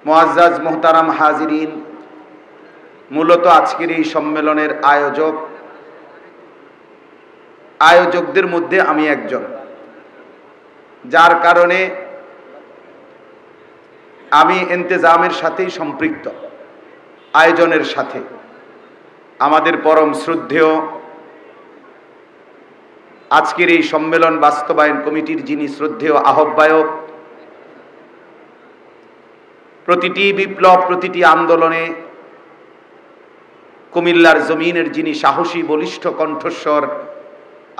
মুআজ্জাজ মুহতারাম হাজিরিন, মূলত আজকের এই সম্মেলনের আয়োজকদের মধ্যে আমি একজন, যার কারণে আমি ইন্তেজামের সাথেই সম্পৃক্ত, আয়োজনের সাথে। আমাদের পরম শ্রদ্ধেয় আজকের এই সম্মেলন বাস্তবায়ন কমিটির যিনি শ্রদ্ধেয় আহ্বায়ক, প্রতিটি বিপ্লব, প্রতিটি আন্দোলনে কুমিল্লার জমিনের যিনি সাহসী বলিষ্ঠ কণ্ঠস্বর,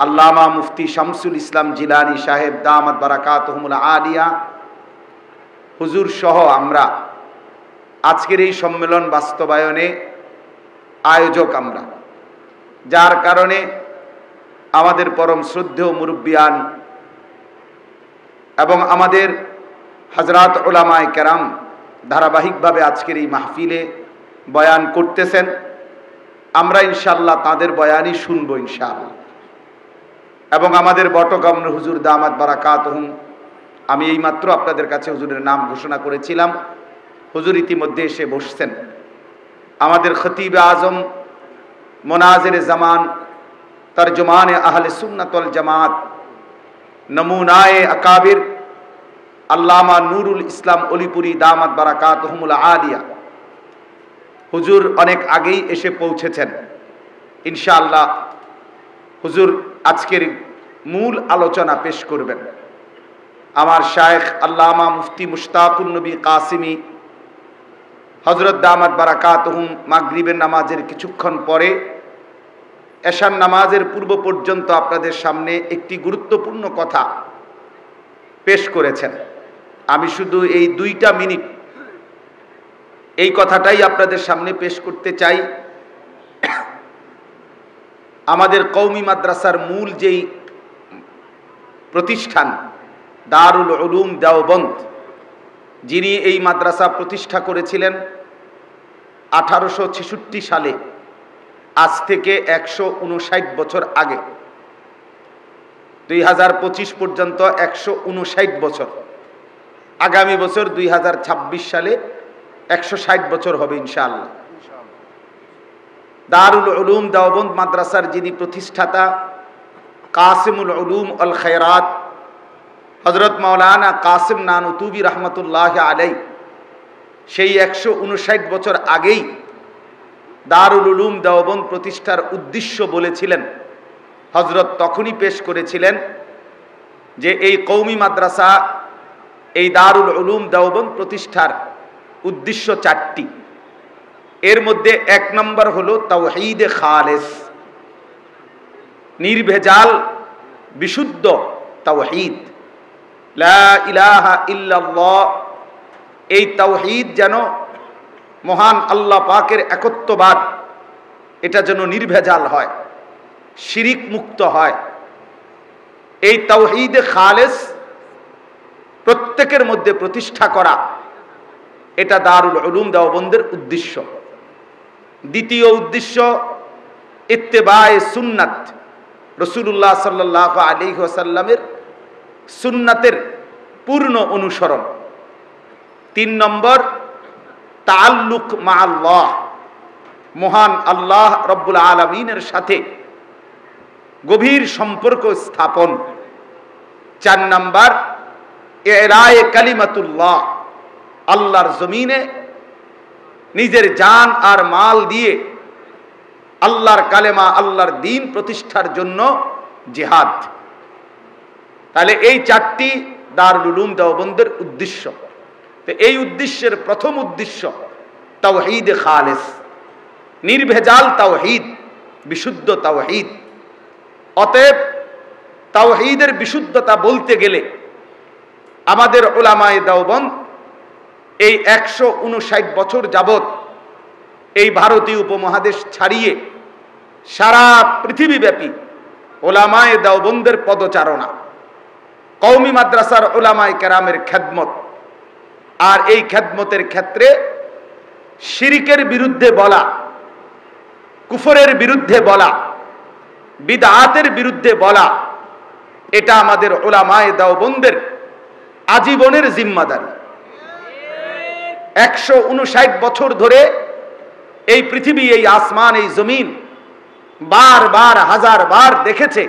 আল্লামা মুফতি শামসুল ইসলাম জিলানী সাহেব দামাত বারাকাতুহুমুল আলিয়া হুজুর সহ আমরা আজকের এই সম্মেলন বাস্তবায়নে আয়োজক আমরা, যার কারণে আমাদের পরম শ্রদ্ধেয় মুরব্বিয়ান এবং আমাদের হযরত উলামায়ে কেরাম ধারাবাহিকভাবে আজকের এই মাহফিলে বয়ান করতেছেন। আমরা ইনশাআল্লাহ তাদের বয়ানই শুনবো ইনশাআল্লাহ। এবং আমাদের বটগম্র হুজুর দামাত বারাকাতুহুম, আমি এইমাত্র আপনাদের কাছে হুজুরের নাম ঘোষণা করেছিলাম, হুজুর ইতিমধ্যে এসে বসছেন। আমাদের খতিবে আজম, মুনাজিরে জামান, তরজমানে আহলে সুন্নাত ওয়াল জামাত, নমুনায়ে আকাবির আল্লামা নুরুল ইসলাম অলিপুরি দামাত বারাকাতুহুমুল আলিয়া হুজুর অনেক আগেই এসে পৌঁছেছেন। ইনশাআল্লাহ হুজুর আজকের মূল আলোচনা পেশ করবেন। আমার শায়েখ আল্লামা মুফতি মুশতাকুন নবী কাসিমি হযরত দামাত বারাকাতুহুম মাগরিবের নামাজের কিছুক্ষণ পরে এশার নামাজের পূর্ব পর্যন্ত আপনাদের সামনে একটি গুরুত্বপূর্ণ কথা পেশ করেছেন। আমি শুধু এই 2টা মিনিট এই কথাটাই আপনাদের সামনে পেশ করতে চাই। আমাদের কওমি মাদ্রাসার মূল যেই প্রতিষ্ঠান দারুল উলুম দেওবন্দ, যিনি এই মাদ্রাসা প্রতিষ্ঠা করেছিলেন 1866 সালে, আজ থেকে 159 বছর আগে, 2025 পর্যন্ত 159 বছর, আগামী বছর 2026 সালে 160 বছর হবে ইনশাআল্লাহ। দারুল উলুম দেওবন্দ মাদ্রাসার যিনি প্রতিষ্ঠাতা কাসিমুল উলুম আল খায়রাত হযরত মাওলানা কাসিম নানুতুবি রহমতুল্লাহ আলাই, সেই 159 বছর আগেই দারুল উলুম দেওবন্দ প্রতিষ্ঠার উদ্দেশ্য বলেছিলেন। হযরত তখনই পেশ করেছিলেন যে এই কওমি মাদ্রাসা, এই দারুল উলুম দেওবন্দ প্রতিষ্ঠার উদ্দেশ্য 4টি। এর মধ্যে 1 নম্বর হলো তাওহীদে খালেস, নির্ভেজাল বিশুদ্ধ তাওহীদ, লা ইলাহা ইল্লাল্লাহ। এই তাওহীদ যেন মহান আল্লাহ পাকের একত্ববাদ, এটা যেন নির্ভেজাল হয়, শিরিক মুক্ত হয়। এই তাওহীদে খালেস প্রত্যেকের মধ্যে প্রতিষ্ঠা করা, এটা দারুল উলুম দেওবন্দের উদ্দেশ্য। দ্বিতীয় উদ্দেশ্য ইত্তেবায়ে সুন্নাত, রাসূলুল্লাহ সাল্লাল্লাহু আলাইহি ওয়াসাল্লামের সুন্নাতের পূর্ণ অনুসরণ। 3 নম্বর তাআল্লুক মা আল্লাহ, মহান আল্লাহ রব্বুল আলামিনের সাথে গভীর সম্পর্ক স্থাপন। 4 নম্বর ইলায়ে কালিমাতুল্লাহ, আল্লাহর জমিনে নিজের জান আর মাল দিয়ে আল্লাহর কালেমা, আল্লাহর দ্বীন প্রতিষ্ঠার জন্য জিহাদ। তাহলে এই 4টি দারুল উলুম দেওবন্দের উদ্দেশ্য। তো এই উদ্দেশ্যের প্রথম উদ্দেশ্য তাওহীদে খালেস, নির্ভেজাল তাওহীদ, বিশুদ্ধ তাওহীদ। অতএব তাওহীদের বিশুদ্ধতা বলতে গেলে আমাদের উলামায়ে দেওবন্দ এই 159 বছর যাবত এই ভারতীয় উপমহাদেশ ছাড়িয়ে সারা পৃথিবীব্যাপী উলামায়ে দেওবন্দের পদচারণা, কওমি মাদ্রাসার উলামায়ে কেরামের খেদমত, আর এই খেদমতের ক্ষেত্রে শিরিকের বিরুদ্ধে বলা, কুফরের বিরুদ্ধে বলা, বিদআতের বিরুদ্ধে বলা, এটা আমাদের উলামায়ে দেওবন্দের আজীবনের জিম্মাদারি। 159 বছর ধরে এই পৃথিবী, এই আসমান, এই জমিন বারবার, হাজার বার দেখেছে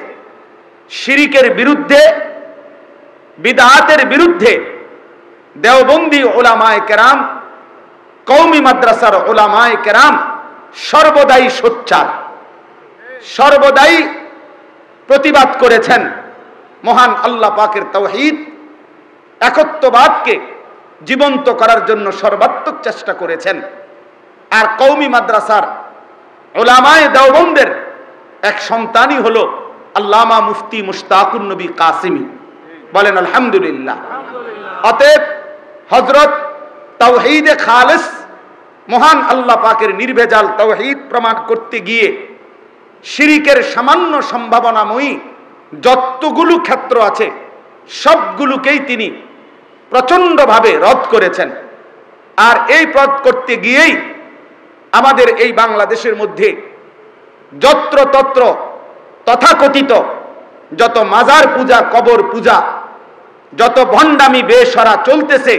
শিরিকের বিরুদ্ধে, বিদআতের বিরুদ্ধে দেওবন্দি উলামায়ে কেরাম, কওমি মাদ্রাসার উলামায়ে কেরাম সর্বদাই সোচ্চার, সর্বদাই প্রতিবাদ করেছেন। মহান আল্লাহ পাকের তাওহীদ, একত্ববাদকে জীবন্ত করার জন্য সর্বাত্মক চেষ্টা করেছেন। আর কওমি মাদ্রাসার উলামায়ে দেওবন্দের এক সন্তানই হলো আল্লামা মুফতি মুশতাকুন নবী কাসিমি। বলেন আলহামদুলিল্লাহ। অতএব হযরত তাওহীদে খালেস, মহান আল্লাহ পাকের নির্ভেজাল তাওহীদ প্রমাণ করতে গিয়ে শিরিকের সামান্য সম্ভাবনাময়ী যতগুলো ক্ষেত্র আছে সবগুলোকেই তিনি প্রচন্ডভাবে রদ করেছেন। আর এই রদ করতে গিয়েই আমাদের এই বাংলাদেশের মধ্যে যত্রতত্র তথাকথিত যত মাজার পূজা, কবর পূজা, যত ভণ্ডামি বেশরা চলতেছে,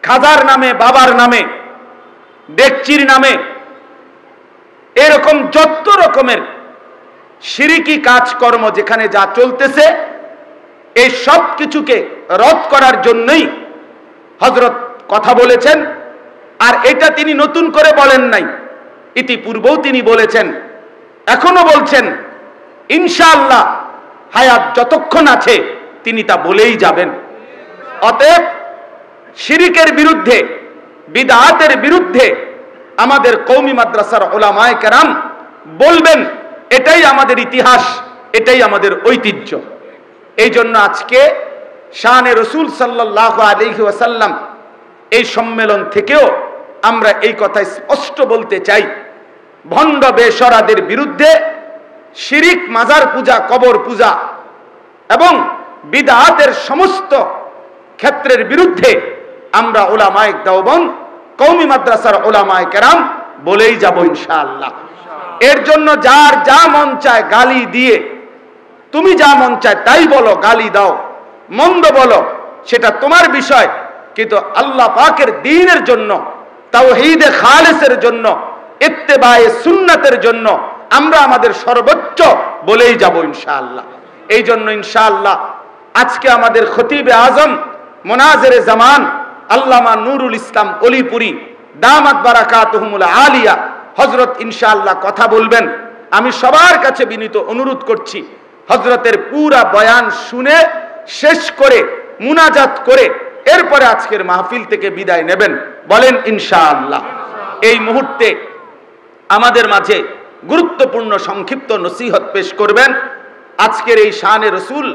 খাজার নামে, বাবার নামে, ডেকচির নামে, এরকম যত রকমের শিরিকি কাজকর্ম যেখানে যা চলতেছে, এই সব কিছুকে রদ করার জন্যই হযরত কথা বলেছেন। আর এটা তিনি নতুন করে বলেন নাই, ইতিপূর্বেও তিনি বলেছেন, এখনো বলছেন। ইনশাআল্লাহ হায়াত যতক্ষণ আছে তিনি তা বলেই যাবেন। অতএব শিরিকের বিরুদ্ধে, বিদআতের বিরুদ্ধে আমাদের কওমি মাদ্রাসার উলামায়ে কেরাম বলবেন, এটাই আমাদের ইতিহাস, এটাই আমাদের ঐতিহ্য। এই জন্য আজকে শানে রসুল সাল্লাল্লাহু আলাইহি ওয়াসাল্লাম এই সম্মেলন থেকেও আমরা এই কথা স্পষ্ট বলতে চাই, ভণ্ড বেশরাদের বিরুদ্ধে, শিরিক, মাজার পূজা, কবর পূজা এবং বিদআতের সমস্ত ক্ষেত্রের বিরুদ্ধে আমরা উলামায়ে দেওবন্দ, কওমি মাদ্রাসার উলামায়ে কেরাম বলেই যাব ইনশাআল্লাহ। এর জন্য যার যা মন চায় গালি দিয়ে, তুমি যা মন চায় তাই বলো, গালি দাও, মন্দ বলো, সেটা তোমার বিষয়। কিন্তু আল্লাহ পাকের দ্বীনের জন্য, তাওহীদে খালেসের জন্য, ইত্তেবায়ে সুন্নাতের জন্য আমরা আমাদের সর্বোচ্চ বলেই যাব ইনশাআল্লাহ। এই জন্য ইনশাআল্লাহ আজকে আমাদের খতিবে আজম, মুনাজিরে জামান আল্লামা নুরুল ইসলাম অলিপুরি দামাত বারাকাতুহুমুল আলিয়া হযরত ইনশাআল্লাহ কথা বলবেন। আমি সবার কাছে বিনীত অনুরোধ করছি, হযরতের পুরা বয়ান শুনে শেষ করে, মুনাজাত করে এরপরে আজকের মাহফিল থেকে বিদায় নেবেন। বলেন ইনশাআল্লাহ। এই মুহূর্তে আমাদের মাঝে গুরুত্বপূর্ণ সংক্ষিপ্ত নসিহত পেশ করবেন আজকের এই শানে রসুল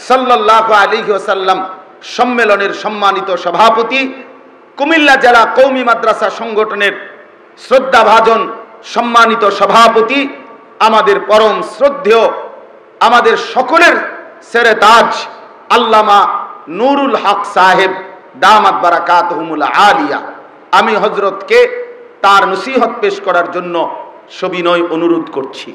সাল্লাল্লাহু আলাইহি ওয়াসাল্লাম সম্মেলনের সম্মানিত সভাপতি, কুমিল্লা জেলা কওমি মাদ্রাসা সংগঠনের শ্রদ্ধাভাজন সম্মানিত সভাপতি, আমাদের পরম শ্রদ্ধেয়, আমাদের সকলের সেরে তাজ আল্লামা নুরুল হক সাহেব দামাত বারাকাতুহুমুল আলিয়া। আমি হযরতকে তার নসিহত পেশ করার জন্য সবিনয় অনুরোধ করছি।